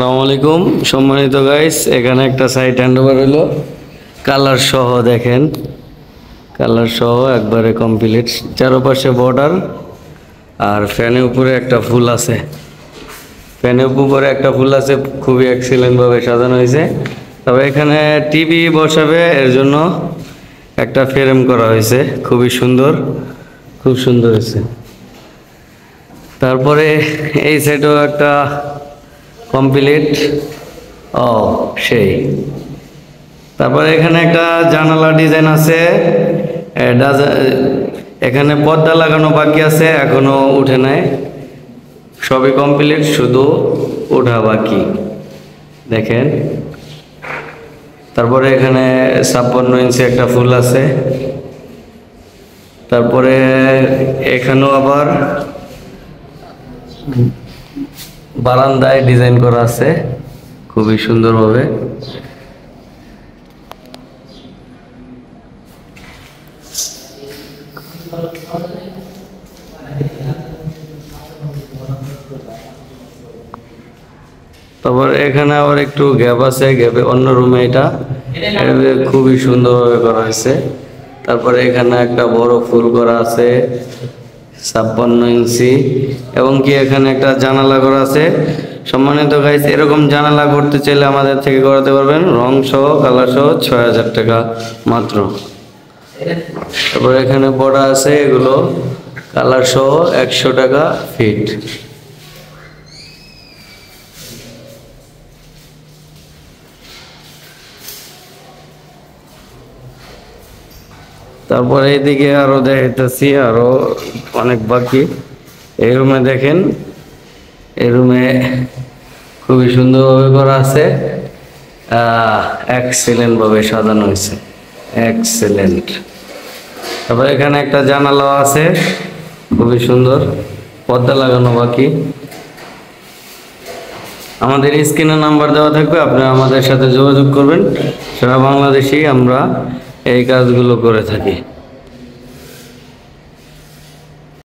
আসসালামু আলাইকুম সম্মানিত গাইস, এখানে একটা সাইট হ্যান্ডওভার হলো কালার সহ। দেখেন কালার সহ একবারে কমপ্লিট, চারপাশে বর্ডার আর ফ্যানের উপরে একটা ফুল আছে। ফ্যানের উপরে একটা ফুল আছে, খুবই এক্সিলেন্ট ভাবে সাজানো হয়েছে। তবে এখানে টিভি বসাবে, এর জন্য একটা ফ্রেম করা হয়েছে, খুবই সুন্দর, খুব সুন্দর হয়েছে। তারপরে এই সাইডেও একটা কমপ্লিট, ও সেই। তারপরে এখানে একটা জানালা ডিজাইন আছে, এখানে পর্দা লাগানো বাকি আছে, এখনো উঠে নাই, সবই কমপ্লিট, শুধু ওঠা বাকি। দেখেন তারপরে এখানে 56 ইঞ্চি একটা ফুল আছে। তারপরে এখানেও আবার বারান্দায় ডিজাইন করা আছে খুবই সুন্দরভাবে। তারপর এখানে আবার একটু গ্যাপ আছে, গ্যাপে অন্য রুমে এটা খুবই সুন্দরভাবে করা হয়েছে। তারপরে এখানে একটা বড় ফুল করা আছে 56 ইঞ্চি, এবং কি এখানে একটা জানালা করা আছে। সম্মানিত গাইস, এরকম জানালা করতে চাইলে আমাদের থেকে করাতে পারবেন, রং সহ কালার সহ 6000 টাকা মাত্র। তারপরে এখানে বড়া আছে, এগুলো কালার সহ 100 টাকা ফিট। তারপরে এইদিকে আরো দেখাইতেছি, আরো অনেক বাকি। এই রুমে দেখেন, এই রুমে খুবই সুন্দরভাবে করা আছে, এক্সেলেন্ট ভাবে সাজানো হয়েছে, এক্সেলেন্ট। তারপরে এখানে একটা জানালা আছে, খুবই সুন্দর, পর্দা লাগানো বাকি। আমাদের স্ক্রিনে নাম্বার দেওয়া থাকবে, আপনারা আমাদের সাথে যোগাযোগ করবেন। সারা বাংলাদেশেই আমরা এই কাজগুলো করে থাকি।